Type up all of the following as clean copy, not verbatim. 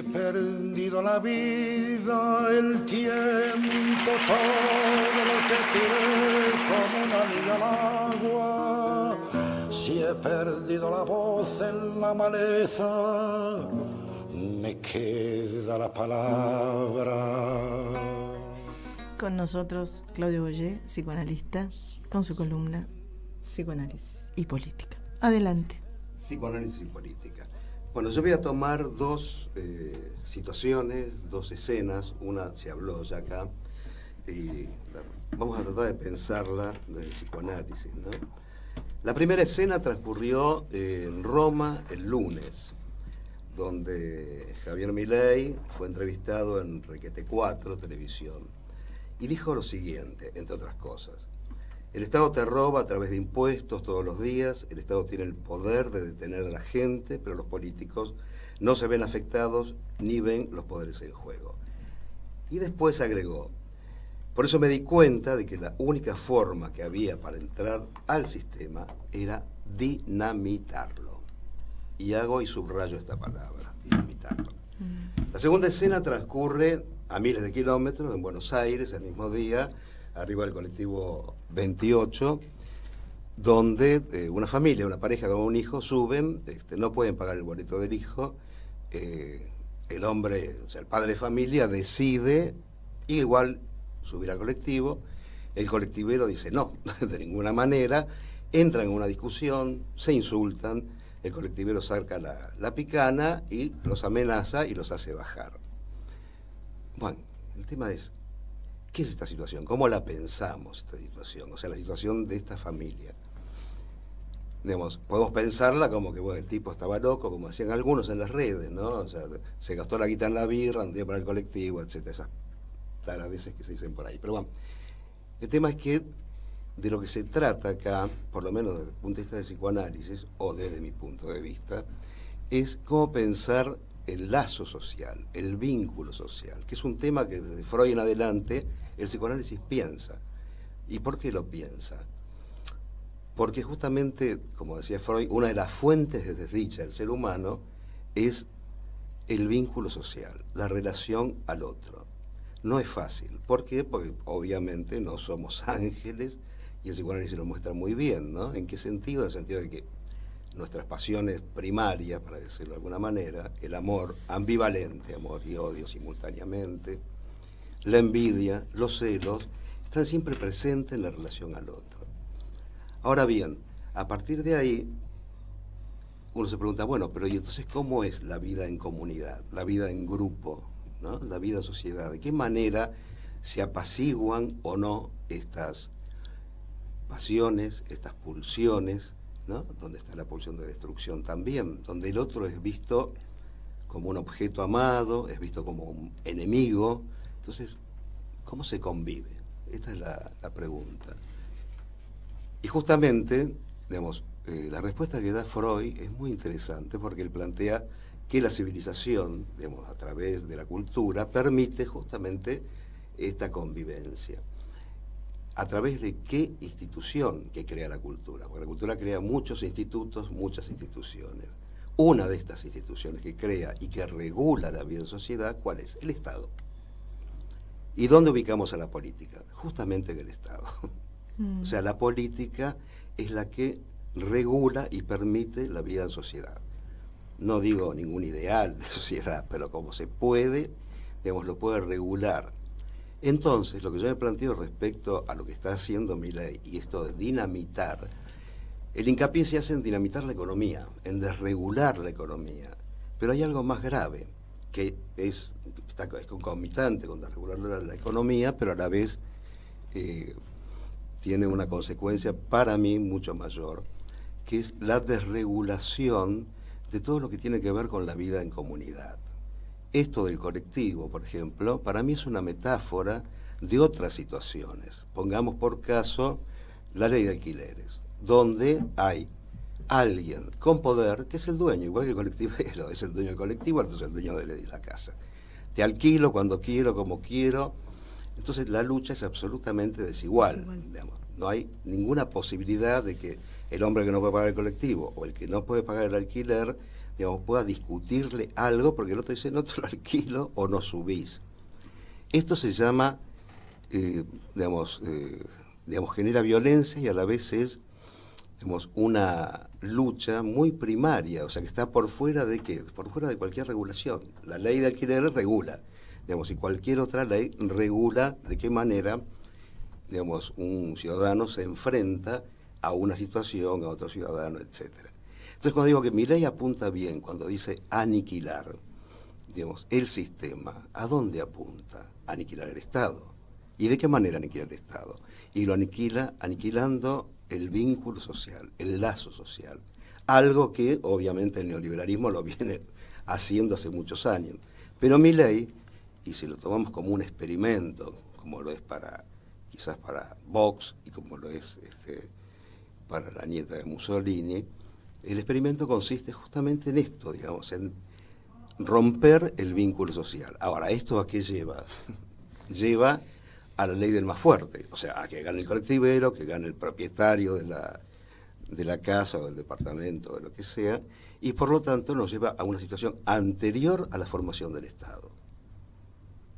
he perdido la vida, el tiempo, todo lo que tiré como una liga al agua, si he perdido la voz en la maleza, me queda la palabra. Con nosotros Claudio Boyé, psicoanalista, con su columna Psicoanálisis y Política. Adelante. Psicoanálisis y política. Bueno, yo voy a tomar dos situaciones, dos escenas. Una se habló ya acá y vamos a tratar de pensarla desde el psicoanálisis, ¿no? La primera escena transcurrió en Roma el lunes, donde Javier Milei fue entrevistado en Requete 4, televisión, y dijo lo siguiente, entre otras cosas: el Estado te roba a través de impuestos todos los días, el Estado tiene el poder de detener a la gente, pero los políticos no se ven afectados ni ven los poderes en juego. Y después agregó: por eso me di cuenta de que la única forma que había para entrar al sistema era dinamitarlo. Y hago y subrayo esta palabra, dinamitarlo. La segunda escena transcurre a miles de kilómetros en Buenos Aires, el mismo día, arriba del colectivo 28, donde una familia, una pareja con un hijo suben, no pueden pagar el boleto del hijo, el hombre, o sea, el padre de familia decide igual subir al colectivo, el colectivero dice no, de ninguna manera, entran en una discusión, se insultan, el colectivero saca la picana y los amenaza y los hace bajar. Bueno, el tema es, ¿qué es esta situación? ¿Cómo la pensamos, esta situación? O sea, la situación de esta familia. Digamos, podemos pensarla como que, bueno, el tipo estaba loco, como decían algunos en las redes, ¿no? O sea, se gastó la guita en la birra, no tenía para el colectivo, etcétera. Esas taradeces que se dicen por ahí. Pero bueno, el tema es que de lo que se trata acá, por lo menos desde el punto de vista del psicoanálisis, o desde mi punto de vista, es cómo pensar el lazo social, el vínculo social, que es un tema que desde Freud en adelante el psicoanálisis piensa. ¿Y por qué lo piensa? Porque justamente, como decía Freud, una de las fuentes de desdicha del ser humano es el vínculo social, la relación al otro. No es fácil. ¿Por qué? Porque obviamente no somos ángeles, y el psicoanálisis lo muestra muy bien, ¿no? ¿En qué sentido? En el sentido de que nuestras pasiones primarias, para decirlo de alguna manera, el amor ambivalente, amor y odio simultáneamente, la envidia, los celos, están siempre presentes en la relación al otro. Ahora bien, a partir de ahí, uno se pregunta, bueno, pero ¿y entonces cómo es la vida en comunidad, la vida en grupo, ¿no? La vida en sociedad? ¿De qué manera se apaciguan o no estas pasiones, estas pulsiones, ¿no? Donde está la pulsión de destrucción también, donde el otro es visto como un objeto amado, es visto como un enemigo. Entonces, ¿cómo se convive? Esta es la pregunta. Y justamente, digamos, la respuesta que da Freud es muy interesante porque él plantea que la civilización, digamos, a través de la cultura, permite justamente esta convivencia. ¿A través de qué institución que crea la cultura? Porque la cultura crea muchos institutos, muchas instituciones. Una de estas instituciones que crea y que regula la vida en sociedad, ¿cuál es? El Estado. ¿Y dónde ubicamos a la política? Justamente en el Estado. O sea, la política es la que regula y permite la vida en sociedad. No digo ningún ideal de sociedad, pero como se puede, digamos, lo puede regular. Entonces, lo que yo me planteo respecto a lo que está haciendo Milei y esto de dinamitar, el hincapié se hace en dinamitar la economía, en desregular la economía. Pero hay algo más grave, que es concomitante con desregular la economía, pero a la vez tiene una consecuencia para mí mucho mayor, que es la desregulación de todo lo que tiene que ver con la vida en comunidad. Esto del colectivo, por ejemplo, para mí es una metáfora de otras situaciones. Pongamos por caso la ley de alquileres, donde hay alguien con poder que es el dueño, igual que el colectivero, es el dueño del colectivo, entonces es el dueño de la casa. Te alquilo cuando quiero, como quiero. Entonces la lucha es absolutamente desigual. Digamos. No hay ninguna posibilidad de que el hombre que no puede pagar el colectivo o el que no puede pagar el alquiler digamos, pueda discutirle algo, porque el otro dice, no te lo alquilo o no subís. Esto se llama, digamos, genera violencia y a la vez es, digamos, una lucha muy primaria, o sea, que está por fuera de ¿qué? Por fuera de cualquier regulación. La ley de alquileres regula, digamos, y cualquier otra ley regula de qué manera, digamos, un ciudadano se enfrenta a una situación, a otro ciudadano, etcétera. Entonces, cuando digo que mi ley apunta bien, cuando dice aniquilar, digamos, el sistema, ¿a dónde apunta? Aniquilar el Estado. ¿Y de qué manera aniquilar el Estado? Y lo aniquila aniquilando el vínculo social, el lazo social. Algo que, obviamente, el neoliberalismo lo viene haciendo hace muchos años. Pero mi ley, y si lo tomamos como un experimento, como lo es quizás para Vox y como lo es para la nieta de Mussolini, el experimento consiste justamente en esto, digamos, en romper el vínculo social. Ahora, ¿esto a qué lleva? Lleva a la ley del más fuerte, o sea, a que gane el colectivero, que gane el propietario de la casa o del departamento, de lo que sea, y por lo tanto nos lleva a una situación anterior a la formación del Estado.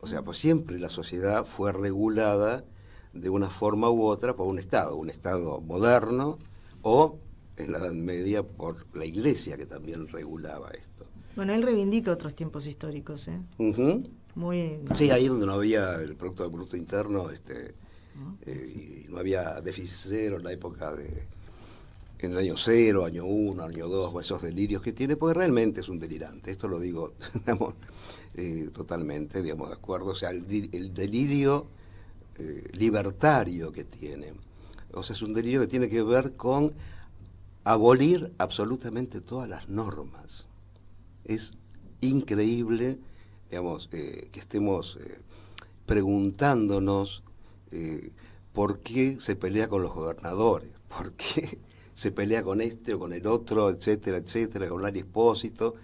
O sea, pues siempre la sociedad fue regulada de una forma u otra por un Estado moderno, o en la Edad Media por la Iglesia, que también regulaba esto. Bueno, él reivindica otros tiempos históricos, ¿eh? Uh-huh. Muy... Sí, ahí donde no había el Producto del Bruto Interno, y no había déficit cero en la época en el año 0, año 1, año 2, esos delirios que tiene, porque realmente es un delirante. Esto lo digo, digamos, totalmente, digamos, de acuerdo. O sea, el delirio libertario que tiene. O sea, es un delirio que tiene que ver con abolir absolutamente todas las normas. Es increíble, digamos, que estemos preguntándonos por qué se pelea con los gobernadores, por qué se pelea con este o con el otro, etcétera, etcétera, con Lali Espósito,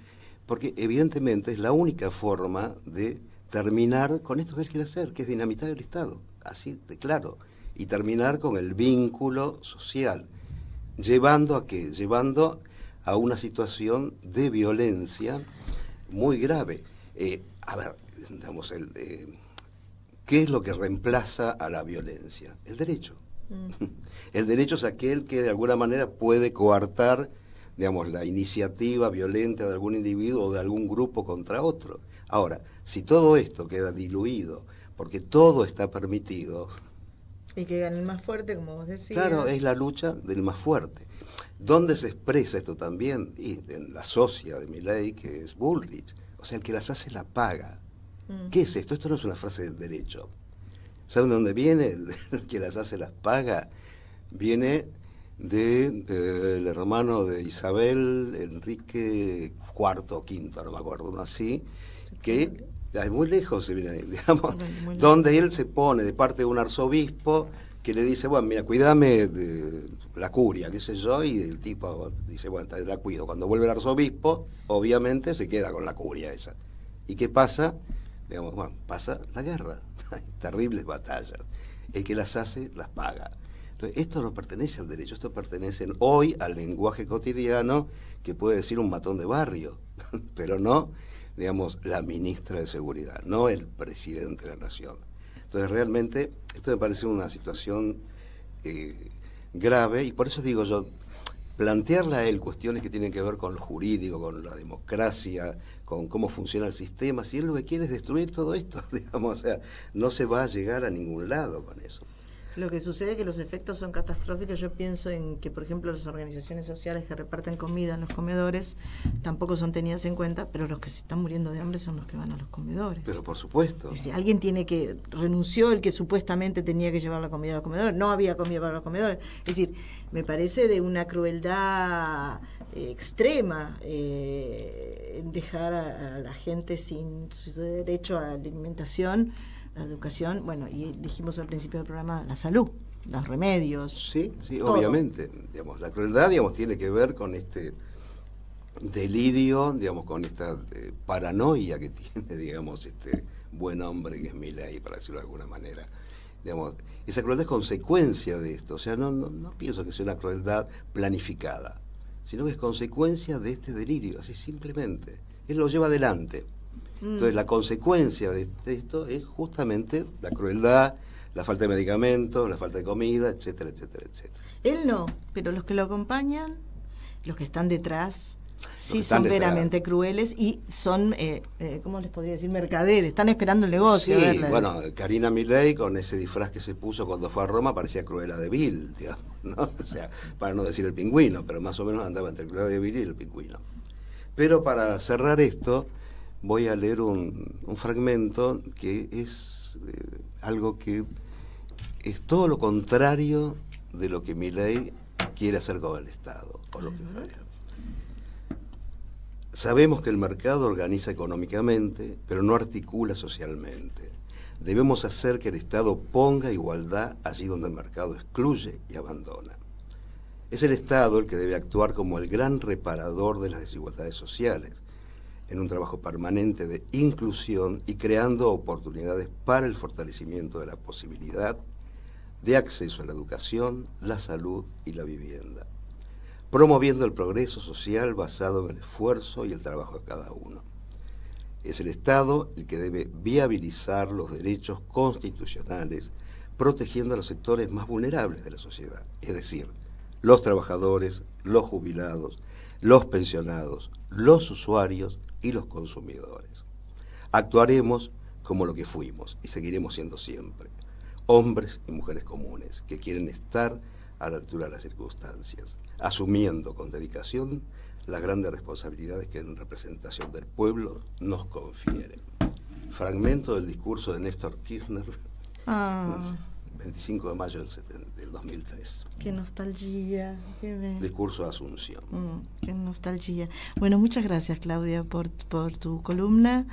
porque evidentemente es la única forma de terminar con esto que él quiere hacer, que es dinamitar el Estado, así de claro, y terminar con el vínculo social. ¿Llevando a qué? Llevando a una situación de violencia muy grave. A ver, digamos, ¿qué es lo que reemplaza a la violencia? El derecho. El derecho es aquel que de alguna manera puede coartar, digamos, la iniciativa violenta de algún individuo o de algún grupo contra otro. Ahora, si todo esto queda diluido, porque todo está permitido... Y que gane el más fuerte, como vos decías. Claro, es la lucha del más fuerte. ¿Dónde se expresa esto también? Y en la socia de Milei, que es Bullrich. O sea, el que las hace la paga. ¿Qué es esto? Esto no es una frase del derecho. ¿Saben de dónde viene? El que las hace las paga. Viene del hermano de Isabel, Enrique IV o V, no me acuerdo, uno así, que es muy lejos, se viene ahí, digamos, donde él se pone de parte de un arzobispo que le dice, bueno, mira, cuídame de la curia, qué sé yo, y el tipo dice, bueno, te la cuido. Cuando vuelve el arzobispo, obviamente se queda con la curia esa. ¿Y qué pasa? Digamos, bueno, pasa la guerra, terribles batallas. El que las hace, las paga. Entonces, esto no pertenece al derecho, esto pertenece hoy al lenguaje cotidiano que puede decir un matón de barrio, pero no, digamos, la ministra de Seguridad, no el presidente de la Nación. Entonces, realmente, esto me parece una situación grave, y por eso digo yo, plantearle a él cuestiones que tienen que ver con lo jurídico, con la democracia, con cómo funciona el sistema, si él lo que quiere es destruir todo esto, digamos, o sea, no se va a llegar a ningún lado con eso. Lo que sucede es que los efectos son catastróficos. Yo pienso en que, por ejemplo, las organizaciones sociales que reparten comida en los comedores tampoco son tenidas en cuenta, pero los que se están muriendo de hambre son los que van a los comedores. Pero por supuesto. Es decir, alguien tiene que... Renunció el que supuestamente tenía que llevar la comida a los comedores, no había comida para los comedores. Es decir, me parece de una crueldad extrema dejar a la gente sin su derecho a la alimentación, la educación, bueno, y dijimos al principio del programa, la salud, los remedios. Sí, todo. Obviamente. Digamos, la crueldad, digamos, tiene que ver con este delirio, digamos, con esta paranoia que tiene, digamos, este buen hombre que es Milei, para decirlo de alguna manera. Digamos, esa crueldad es consecuencia de esto. O sea, no pienso que sea una crueldad planificada. sino que es consecuencia de este delirio, así simplemente. Él lo lleva adelante. Entonces la consecuencia de esto es justamente la crueldad, la falta de medicamentos, la falta de comida, etcétera, etcétera, etcétera. Él no, pero los que lo acompañan, los que están detrás, sí están son detrás. veramente crueles y son, ¿cómo les podría decir? Mercaderes, están esperando el negocio. Sí, a verla. bueno, Karina Milei con ese disfraz que se puso cuando fue a Roma parecía Cruella de Vil, digamos, ¿no? O sea, para no decir el pingüino, pero más o menos andaba entre Cruella de Vil y el pingüino. Pero para cerrar esto, voy a leer un fragmento que es algo que es todo lo contrario de lo que Milei quiere hacer con el Estado. O lo que Sabemos que el mercado organiza económicamente, pero no articula socialmente. Debemos hacer que el Estado ponga igualdad allí donde el mercado excluye y abandona. Es el Estado el que debe actuar como el gran reparador de las desigualdades sociales, en un trabajo permanente de inclusión y creando oportunidades para el fortalecimiento de la posibilidad de acceso a la educación, la salud y la vivienda, promoviendo el progreso social basado en el esfuerzo y el trabajo de cada uno. Es el Estado el que debe viabilizar los derechos constitucionales, protegiendo a los sectores más vulnerables de la sociedad, es decir, los trabajadores, los jubilados, los pensionados, los usuarios y los consumidores. Actuaremos como lo que fuimos y seguiremos siendo siempre, hombres y mujeres comunes que quieren estar a la altura de las circunstancias, asumiendo con dedicación las grandes responsabilidades que en representación del pueblo nos confieren. Fragmento del discurso de Néstor Kirchner, 25 de mayo del 2003. Qué nostalgia. Discurso de Asunción. Qué nostalgia. Bueno, muchas gracias, Claudia, por tu columna.